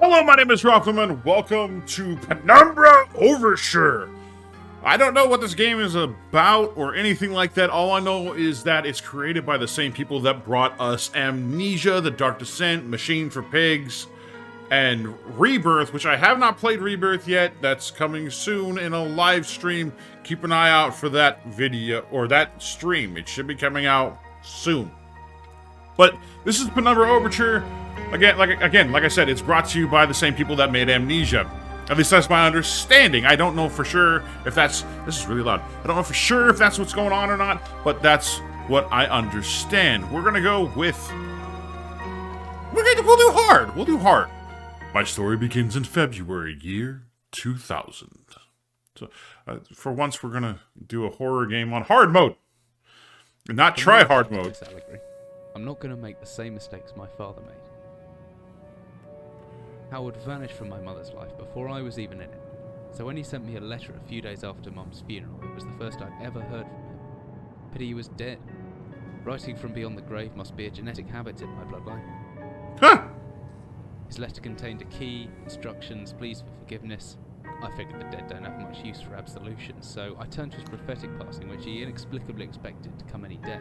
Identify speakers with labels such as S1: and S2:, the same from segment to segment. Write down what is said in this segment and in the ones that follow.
S1: Hello, my name is Rockleman. Welcome to Penumbra Overture. I don't know what this game is about or anything like that. All I know is that it's created by the same people that brought us Amnesia, The Dark Descent, Machine for Pigs, and Rebirth, which I have not played Rebirth yet. That's coming soon in a live stream. Keep an eye out for that video, or that stream. It should be coming out soon. But this is Penumbra Overture. Again, like I said, it's brought to you by the same people that made Amnesia. At least that's my understanding. I don't know for sure if that's... This is really loud. I don't know for sure if that's what's going on or not, but that's what I understand. We're gonna go with... We'll do hard. We'll do hard. My story begins in February, year 2000. So, for once, we're gonna do a horror game on hard mode. And not try hard mode.
S2: I'm not going to make the same mistakes my father made. Howard vanished from my mother's life before I was even in it. So when he sent me a letter a few days after Mum's funeral, it was the first I'd ever heard from him. Pity he was dead. Writing from beyond the grave must be a genetic habit in my bloodline.
S1: Huh!
S2: His letter contained a key, instructions, pleas for forgiveness. I figured the dead don't have much use for absolution, so I turned to his prophetic passing, which he inexplicably expected to come any day.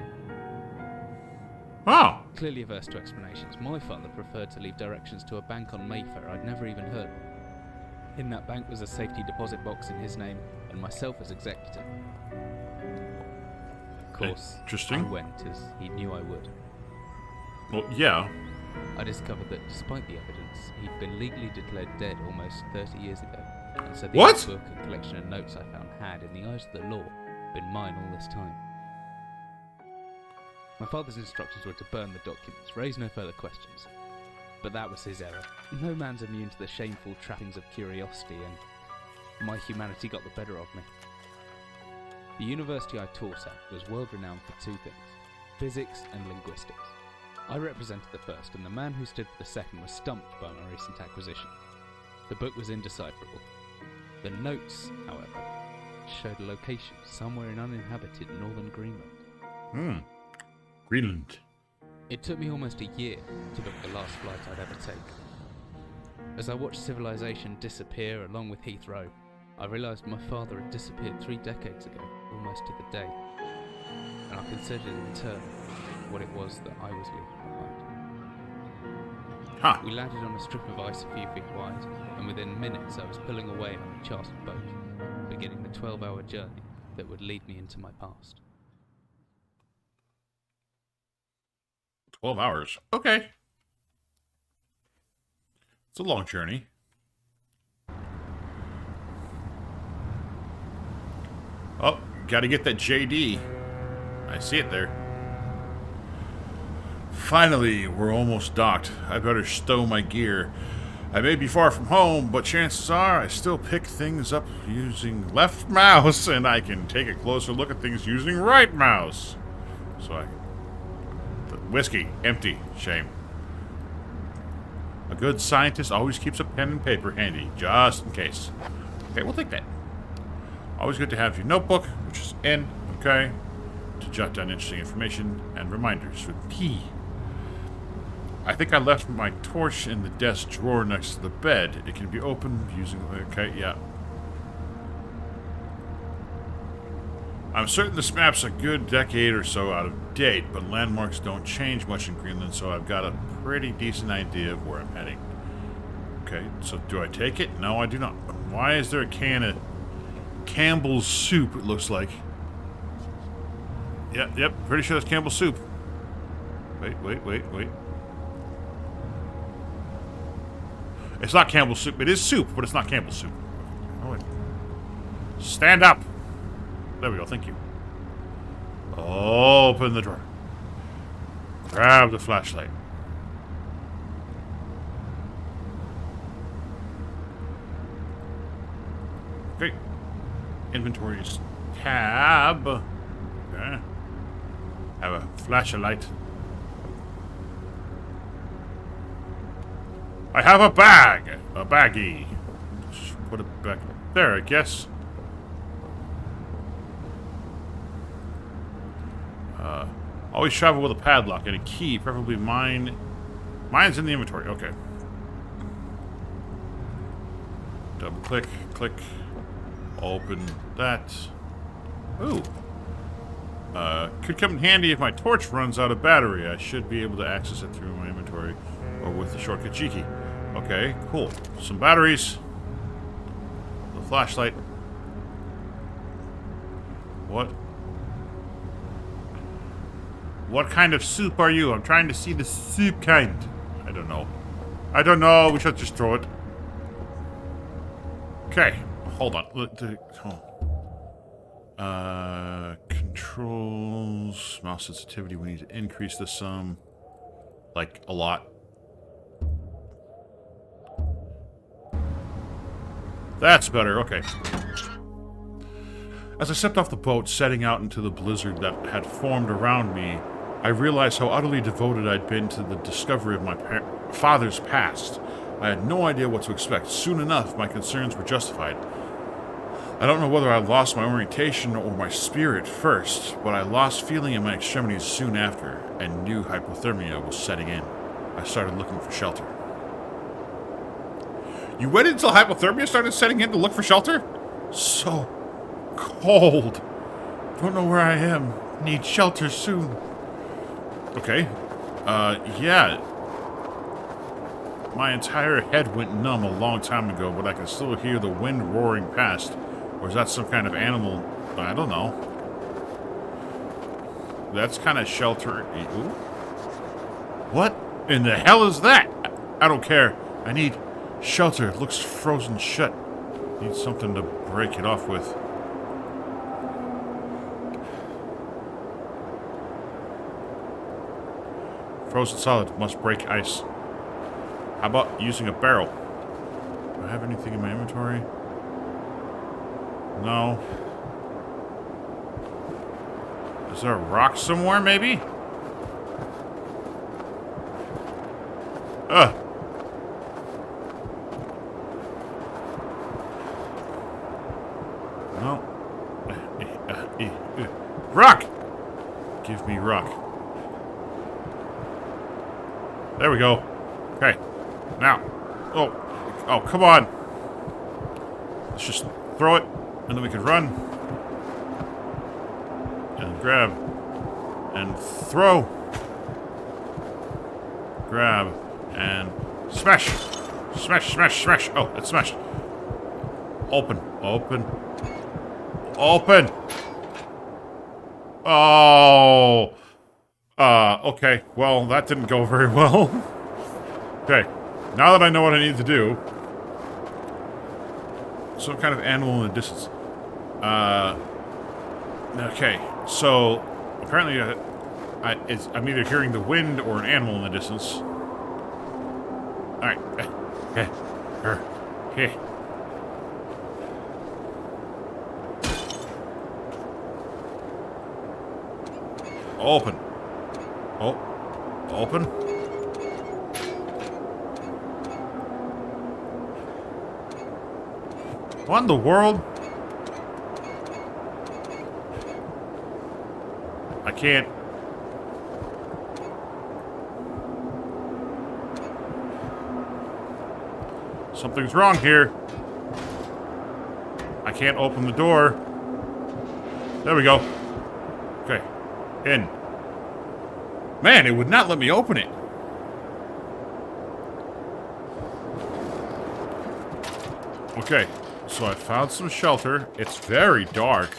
S1: Oh.
S2: Clearly averse to explanations, my father preferred to leave directions to a bank on Mayfair I'd never even heard of. In that bank was a safety deposit box in his name, and myself as executor. Of course,
S1: Interesting.
S2: I went as he knew I would.
S1: Well, yeah.
S2: I discovered that despite the evidence, he'd been legally declared dead almost 30 years ago, and so the
S1: What?
S2: book and collection of notes I found had, in the eyes of the law, been mine all this time. My father's instructions were to burn the documents, raise no further questions. But that was his error. No man's immune to the shameful trappings of curiosity, and my humanity got the better of me. The university I taught at was world-renowned for two things: physics and linguistics. I represented the first, and the man who stood for the second was stumped by my recent acquisition. The book was indecipherable. The notes, however, showed a location somewhere in uninhabited northern Greenland.
S1: Greenland.
S2: It took me almost a year to book the last flight I'd ever take. As I watched civilization disappear along with Heathrow, I realised my father had disappeared 3 decades ago, almost to the day. And I considered in turn what it was that I was leaving behind.
S1: Huh.
S2: We landed on a strip of ice a few feet wide, and within minutes I was pulling away on a chartered boat, beginning the 12-hour journey that would lead me into my past.
S1: 12 hours. Okay. It's a long journey. Oh, gotta get that JD. I see it there. Finally, we're almost docked. I better stow my gear. I may be far from home, but chances are I still pick things up using left mouse, and I can take a closer look at things using right mouse. So whiskey, empty, shame. A good scientist always keeps a pen and paper handy, just in case. Okay, we'll take that. Always good to have your notebook, which is in, okay, to jot down interesting information and reminders with P. I think I left my torch in the desk drawer next to the bed. It can be opened using, okay, yeah. I'm certain this map's a good decade or so out of date, but landmarks don't change much in Greenland, so I've got a pretty decent idea of where I'm heading. Okay, so do I take it? No, I do not. Why is there a can of Campbell's soup, it looks like? Yep, pretty sure that's Campbell's soup. Wait. It's not Campbell's soup. It is soup, but it's not Campbell's soup. Oh, wait. Stand up! There we go, thank you. Open the drawer. Grab the flashlight. Okay. Inventories tab. Okay. Have a flashlight. I have a bag. A baggie. Just put it back there, I guess. Always travel with a padlock and a key, preferably mine. Mine's in the inventory. Okay. Double click, click. Open that. Ooh. Could come in handy if my torch runs out of battery. I should be able to access it through my inventory or with the shortcut G-key. Okay, cool. Some batteries. The flashlight. What kind of soup are you? I'm trying to see the soup kind. I don't know. I don't know. We should just throw it. Okay. Hold on. Controls. Mouse sensitivity. We need to increase this some. Like, a lot. That's better. Okay. As I stepped off the boat, setting out into the blizzard that had formed around me, I realized how utterly devoted I'd been to the discovery of my father's past. I had no idea what to expect. Soon enough, my concerns were justified. I don't know whether I lost my orientation or my spirit first, but I lost feeling in my extremities soon after, and knew hypothermia was setting in. I started looking for shelter. You waited until hypothermia started setting in to look for shelter? So cold. Don't know where I am. Need shelter soon. Okay. Yeah. My entire head went numb a long time ago, but I can still hear the wind roaring past. Or is that some kind of animal? I don't know. That's kind of shelter. Ooh. What in the hell is that? I don't care. I need shelter. It looks frozen shut. Need something to break it off with. Frozen solid. Must break ice. How about using a barrel? Do I have anything in my inventory? No. Is there a rock somewhere, maybe? Ugh. No. Rock! Give me rock. There we go. Okay. Now. Oh, come on. Let's just throw it, and then we can run. And grab. And throw. Grab. And smash. Smash, smash, smash. Oh, it's smashed. Open. Open. Open. Oh. Okay. Well, that didn't go very well. Okay. Now that I know what I need to do. Some kind of animal in the distance. Okay. So, apparently, I'm either hearing the wind or an animal in the distance. Alright. Here. Open. Oh. Open. What in the world? I can't. Something's wrong here. I can't open the door. There we go. Okay. In. Man, it would not let me open it. Okay. So I found some shelter. It's very dark.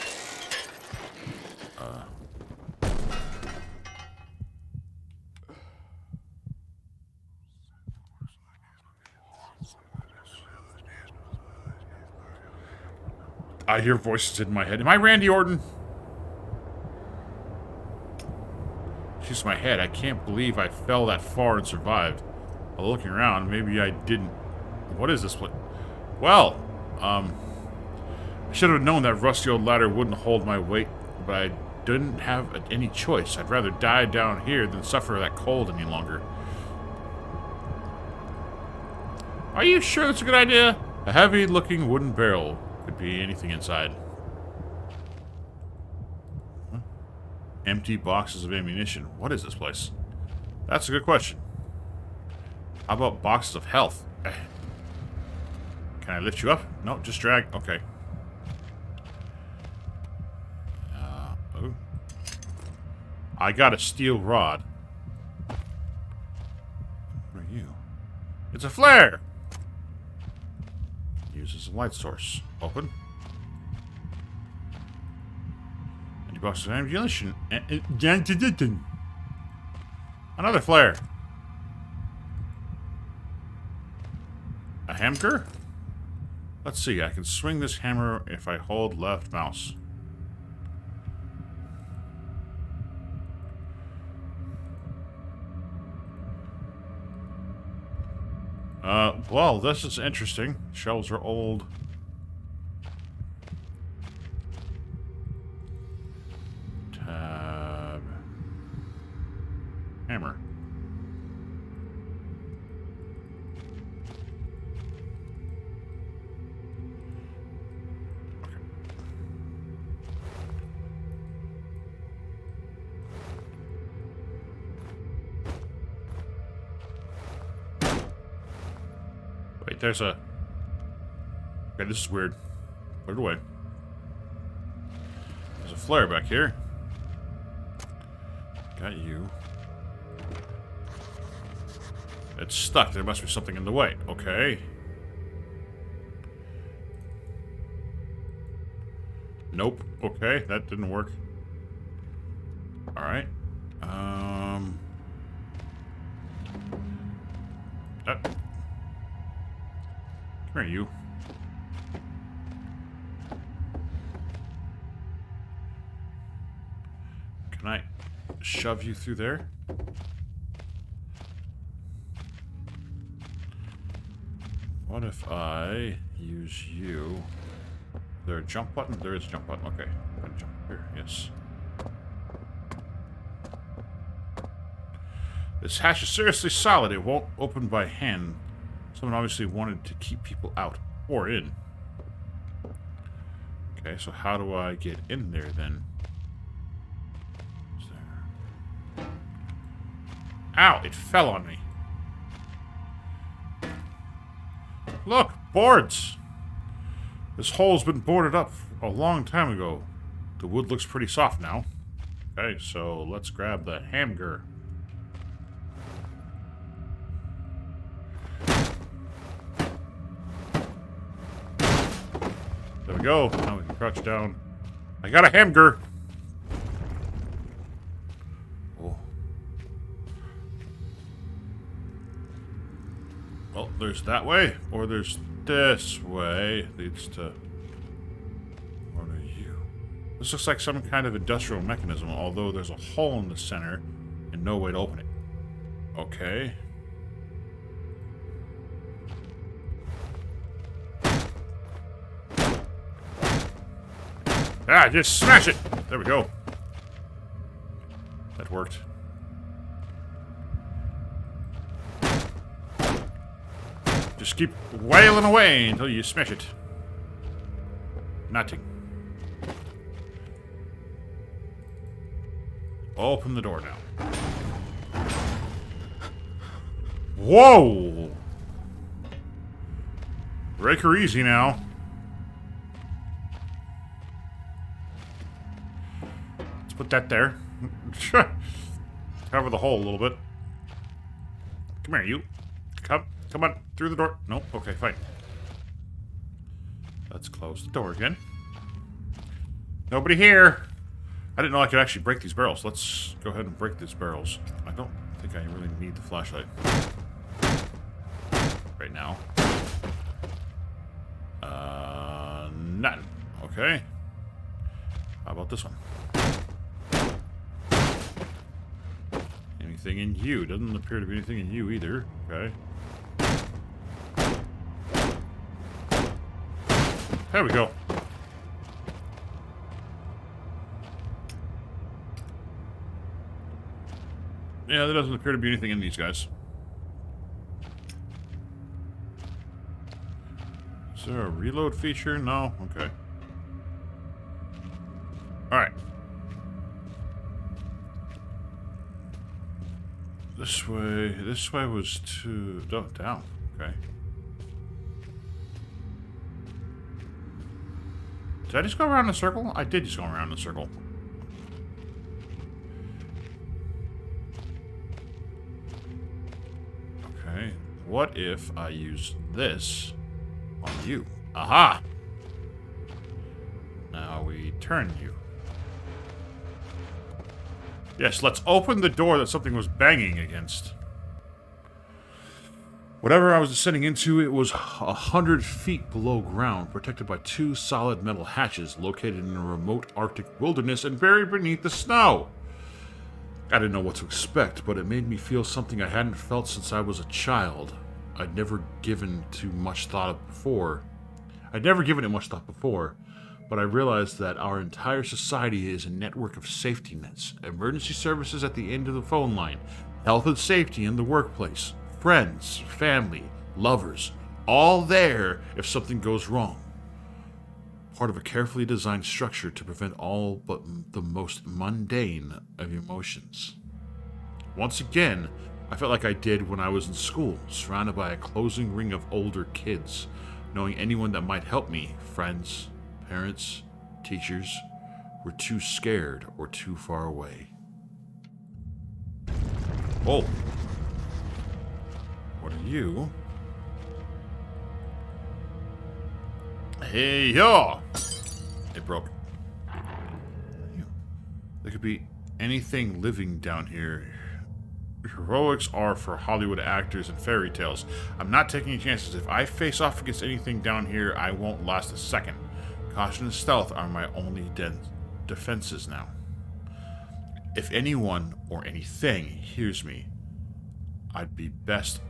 S1: I hear voices in my head. Am I Randy Orton? Jeez, my head. I can't believe I fell that far and survived. While looking around, maybe I didn't. What is this place? Well, I should have known that rusty old ladder wouldn't hold my weight, but I didn't have any choice. I'd rather die down here than suffer that cold any longer. Are you sure that's a good idea? A heavy-looking wooden barrel. Could be anything inside. Huh? Empty boxes of ammunition. What is this place? That's a good question. How about boxes of health? Can Can I lift you up? No, just drag. Okay. Oh. I got a steel rod. What are you? It's a flare! Uses a light source. Open. Box of ammunition. Another flare. A hammer? Let's see. I can swing this hammer if I hold left mouse. Well, this is interesting. Shelves are old. Hammer. Wait, there's a... Okay, this is weird. Put it away. There's a flare back here. Got you. It's stuck. There must be something in the way. Okay. Nope. Okay, that didn't work. Alright. Come here, you. Can I shove you through there? What if I use you? Is there a jump button? There is a jump button. Okay. I'm gonna jump here. Yes. This hatch is seriously solid. It won't open by hand. Someone obviously wanted to keep people out or in. Okay, so how do I get in there then? Is there... Ow! It fell on me. Look! Boards! This hole's been boarded up a long time ago. The wood looks pretty soft now. Okay, so let's grab the hammer. There we go. Now we can crouch down. I got a hammer. Oh. Well, there's that way, or there's this way. Leads to... What are you? This looks like some kind of industrial mechanism, although there's a hole in the center and no way to open it. Okay. Ah, just smash it! There we go. That worked. Just keep wailing away until you smash it. Nothing. Open the door now. Whoa! Break her easy now. Let's put that there. Cover the hole a little bit. Come here, you. Come on, through the door. Nope, okay, fine. Let's close the door again. Nobody here. I didn't know I could actually break these barrels. Let's go ahead and break these barrels. I don't think I really need the flashlight right now. None. Okay. How about this one? Anything in you? Doesn't appear to be anything in you either. Okay. There we go. Yeah, there doesn't appear to be anything in these guys. Is there a reload feature? No? Okay. Alright. This way was to... Oh, down. Okay. Did I just go around in a circle? I did just go around in a circle. Okay. What if I use this on you? Aha! Now we turn you. Yes, let's open the door that something was banging against. Whatever I was descending into, it was 100 feet below ground, protected by 2 solid metal hatches located in a remote Arctic wilderness and buried beneath the snow. I didn't know what to expect, but it made me feel something I hadn't felt since I was a child. I'd never given it much thought before, but I realized that our entire society is a network of safety nets, emergency services at the end of the phone line, health and safety in the workplace, friends, family, lovers, all there if something goes wrong. Part of a carefully designed structure to prevent all but the most mundane of emotions. Once again, I felt like I did when I was in school, surrounded by a closing ring of older kids, knowing anyone that might help me, friends, parents, teachers, were too scared or too far away. Oh. What are you? Hey, yo! It broke. There could be anything living down here. Heroics are for Hollywood actors and fairy tales. I'm not taking any chances. If I face off against anything down here, I won't last a second. Caution and stealth are my only defenses now. If anyone or anything hears me, I'd be best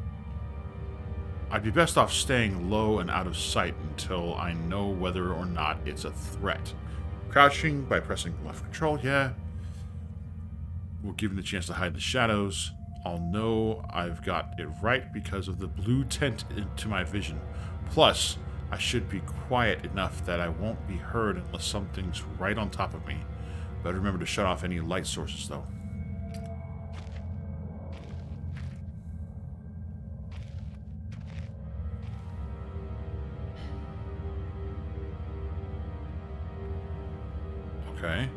S1: off staying low and out of sight until I know whether or not it's a threat. Crouching by pressing left control, yeah. We'll give him the chance to hide in the shadows. I'll know I've got it right because of the blue tint into my vision. Plus, I should be quiet enough that I won't be heard unless something's right on top of me. Better remember to shut off any light sources, though. Okay.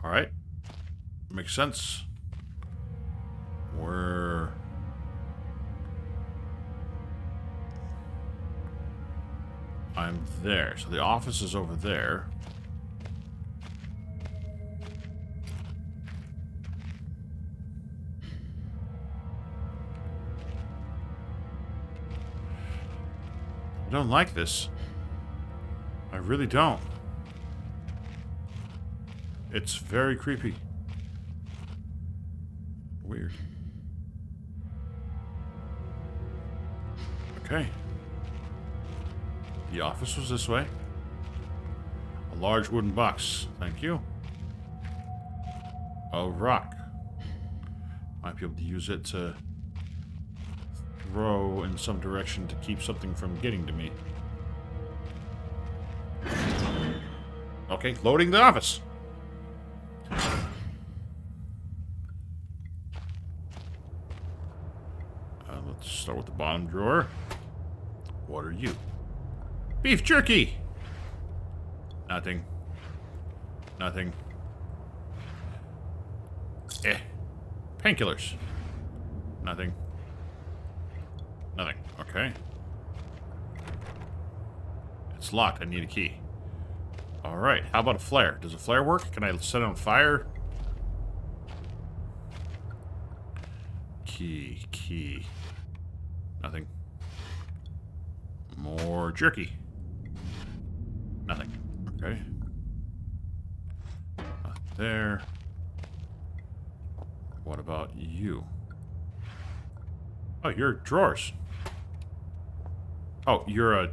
S1: Alright. Makes sense. I'm there. So the office is over there. I don't like this. I really don't. It's very creepy. Weird. Okay. The office was this way. A large wooden box. Thank you. A rock. Might be able to use it to throw in some direction to keep something from getting to me. Okay, loading the office. Let's start with the bottom drawer. What are you? Beef jerky! Nothing. Nothing. Painkillers. Nothing. Nothing. Okay. It's locked. I need a key. Alright, how about a flare? Does a flare work? Can I set it on fire? Key. Nothing. More jerky. Nothing. Okay. Not there. What about you? Oh, you're drawers. Oh, you're a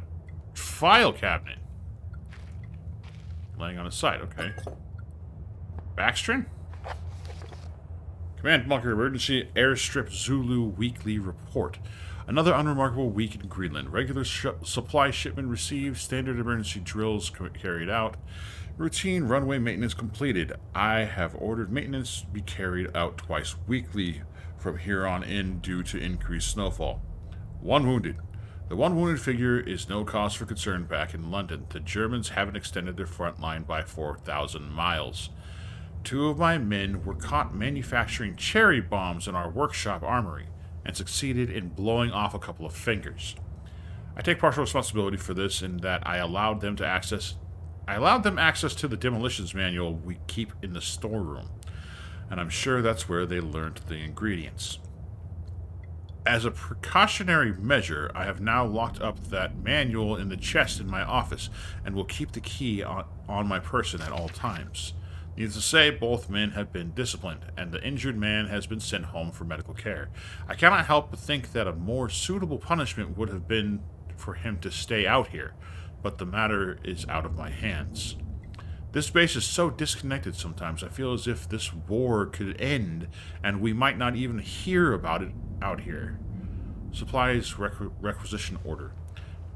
S1: file cabinet. Laying on its side, okay. Backstrin? Command Bunker Emergency Airstrip Zulu Weekly Report. Another unremarkable week in Greenland. Regular supply shipment received. Standard emergency drills carried out. Routine runway maintenance completed. I have ordered maintenance be carried out twice weekly from here on in due to increased snowfall. 1 wounded. The 1 wounded figure is no cause for concern back in London. The Germans haven't extended their front line by 4,000 miles. 2 of my men were caught manufacturing cherry bombs in our workshop armory and succeeded in blowing off a couple of fingers. I take partial responsibility for this in that I allowed them access to the demolitions manual we keep in the storeroom, and I'm sure that's where they learned the ingredients. As a precautionary measure, I have now locked up that manual in the chest in my office and will keep the key on my person at all times. Needless to say, both men have been disciplined, and the injured man has been sent home for medical care. I cannot help but think that a more suitable punishment would have been for him to stay out here, but the matter is out of my hands. This base is so disconnected sometimes. I feel as if this war could end and we might not even hear about it out here. Supplies requisition order.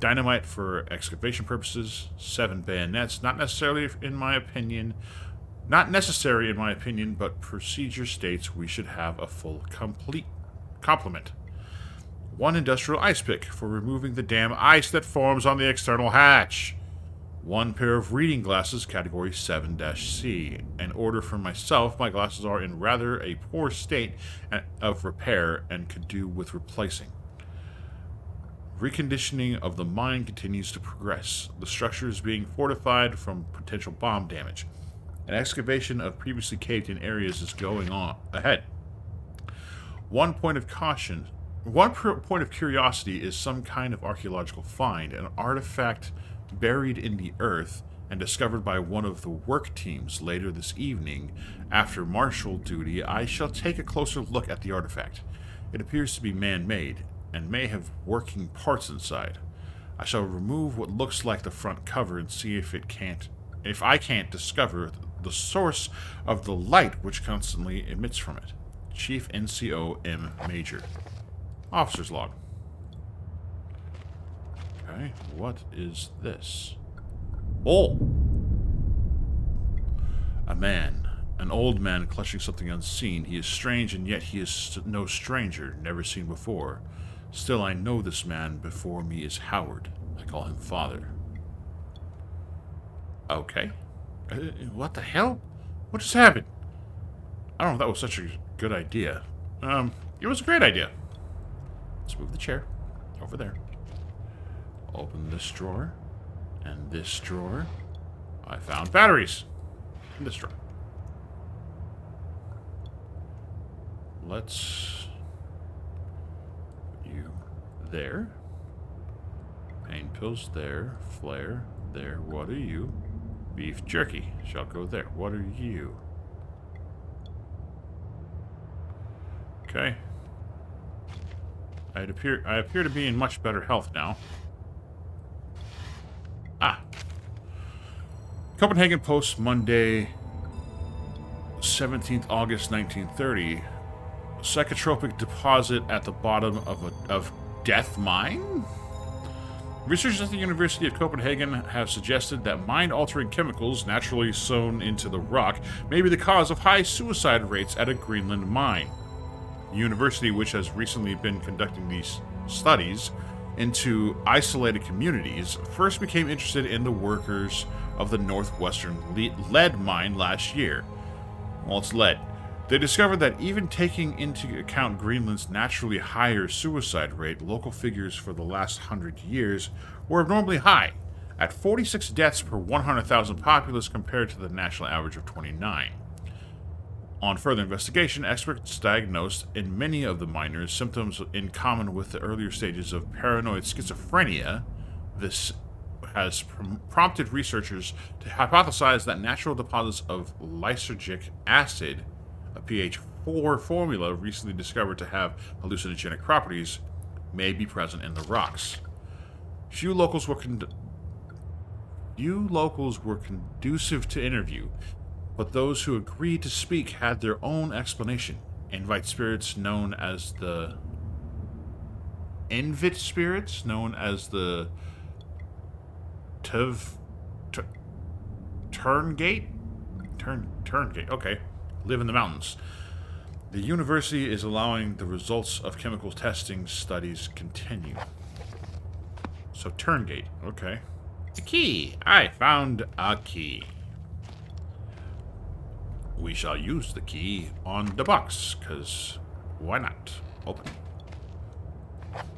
S1: Dynamite for excavation purposes, 7 bayonets, not necessary in my opinion, but procedure states we should have a full complete complement. 1 industrial ice pick for removing the damn ice that forms on the external hatch. 1 pair of reading glasses, category 7-C. An order for myself. My glasses are in rather a poor state of repair and could do with replacing. Reconditioning of the mine continues to progress. The structure is being fortified from potential bomb damage. An excavation of previously caved-in areas is going on ahead. One point of curiosity is some kind of archaeological find, an artifact buried in the earth and discovered by one of the work teams later this evening. After martial duty, I shall take a closer look at the artifact. It appears to be man-made and may have working parts inside. I shall remove what looks like the front cover and see if I can't discover the source of the light which constantly emits from it. Chief NCO M. Major. Officer's log. Okay, what is this? Oh! A man. An old man clutching something unseen. He is strange, and yet he is no stranger, never seen before. Still, I know this man before me is Howard. I call him Father. Okay. What the hell? What just happened? I don't know if that was such a good idea. It was a great idea. Let's move the chair over there. Open this drawer. And this drawer. I found batteries. In this drawer. Let's put you there. Pain pills there. Flare there. What are you? Beef jerky shall go there. What are you? Okay. I appear to be in much better health now. Ah. Copenhagen Post, Monday, 17th August 1930. Psychotropic deposit at the bottom of death mine? Researchers at the University of Copenhagen have suggested that mind-altering chemicals naturally sown into the rock may be the cause of high suicide rates at a Greenland mine. The university, which has recently been conducting these studies into isolated communities, first became interested in the workers of the northwestern lead mine last year. Well, it's lead. They discovered that even taking into account Greenland's naturally higher suicide rate, local figures for the last 100 years were abnormally high, at 46 deaths per 100,000 populace compared to the national average of 29. On further investigation, experts diagnosed in many of the miners symptoms in common with the earlier stages of paranoid schizophrenia. This has prompted researchers to hypothesize that natural deposits of lysergic acid, a pH 4 formula recently discovered to have hallucinogenic properties, may be present in the rocks. Few locals were conducive to interview, but those who agreed to speak had their own explanation. Invite spirits known as the Turngate? Turngate, okay. Live in the mountains. The university is allowing the results of chemical testing studies continue. So, Turngate. Okay. A key. I found a key. We shall use the key on the box, because why not? Open.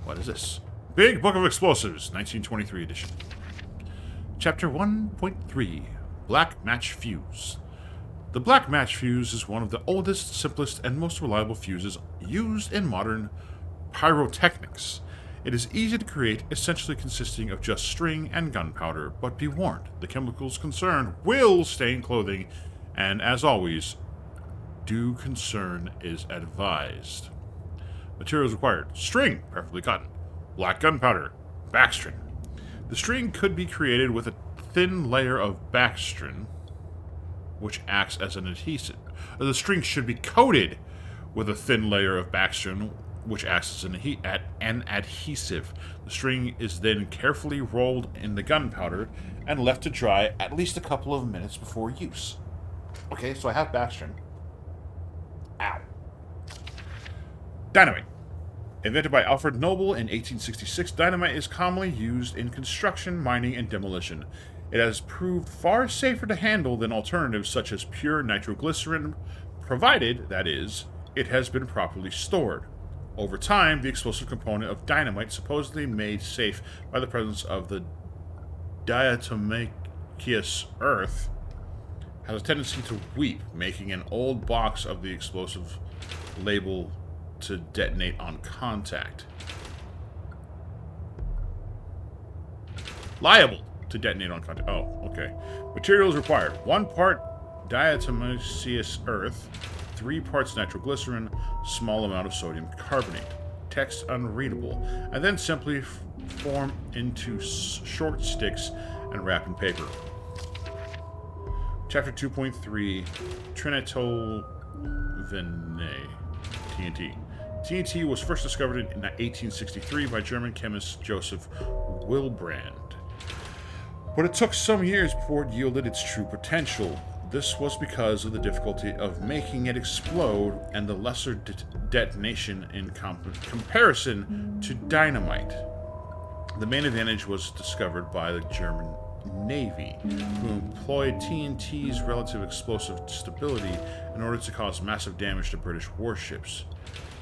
S1: What is this? Big Book of Explosives, 1923 edition. Chapter 1.3, Black Match Fuse. The black match fuse is one of the oldest, simplest, and most reliable fuses used in modern pyrotechnics. It is easy to create, essentially consisting of just string and gunpowder, but be warned, the chemicals concerned will stain clothing, and as always, due concern is advised. Materials required: string, preferably cotton, black gunpowder, backstrin. The string could be created with a thin layer of backstrin, which acts as an adhesive. The string should be coated with a thin layer of backstrin, which acts as an adhesive. The string is then carefully rolled in the gunpowder and left to dry at least a couple of minutes before use. Okay, so I have backstrin. Ow. Dynamite. Invented by Alfred Noble in 1866, dynamite is commonly used in construction, mining, and demolition. It has proved far safer to handle than alternatives such as pure nitroglycerin, provided, that is, it has been properly stored. Over time, the explosive component of dynamite, supposedly made safe by the presence of the diatomaceous earth, has a tendency to weep, making an old box of the explosive liable to detonate on contact. Liable to detonate on contact. Oh, okay. Materials required: 1 part diatomaceous earth, 3 parts nitroglycerin, small amount of sodium carbonate. Text unreadable, and then simply form into short sticks and wrap in paper. Chapter 2.3, Trinitolvenae, TNT. TNT was first discovered in 1863 by German chemist Joseph Wilbrand, but it took some years before it yielded its true potential. This was because of the difficulty of making it explode and the lesser detonation in comparison to dynamite. The main advantage was discovered by the German Navy, who employed TNT's relative explosive stability in order to cause massive damage to British warships.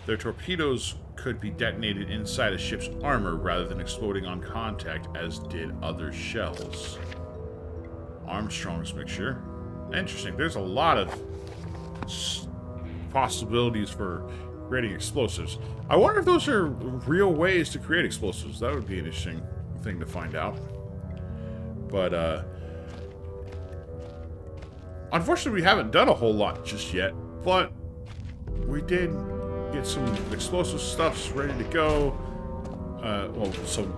S1: Their torpedoes could be detonated inside a ship's armor rather than exploding on contact, as did other shells. Armstrong's mixture. Interesting. There's a lot of possibilities for creating explosives. I wonder if those are real ways to create explosives. That would be an interesting thing to find out. But, unfortunately, we haven't done a whole lot just yet. But we did get some explosive stuffs ready to go. Well,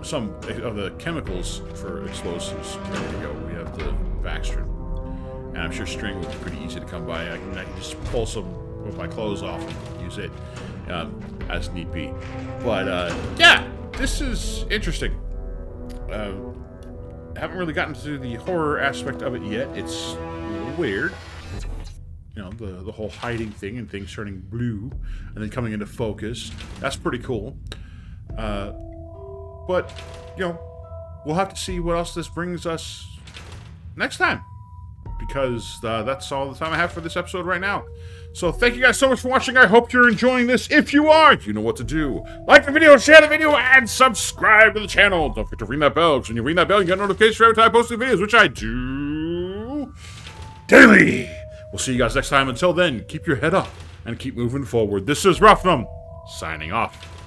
S1: some of the chemicals for explosives ready to go. We have the backstrin. And I'm sure string would be pretty easy to come by. I can just pull some of my clothes off and use it as need be. But, yeah, this is interesting. Haven't really gotten to the horror aspect of it yet. It's a little weird. You know, the whole hiding thing and things turning blue and then coming into focus. That's pretty cool. But, you know, we'll have to see what else this brings us next time, because that's all the time I have for this episode right now. So thank you guys so much for watching. I hope you're enjoying this. If you are, you know what to do. Like the video, share the video, and subscribe to the channel. Don't forget to ring that bell, because when you ring that bell, you get notifications every time I post new videos, which I do daily. We'll see you guys next time. Until then, keep your head up and keep moving forward. This is Ruffnum, signing off.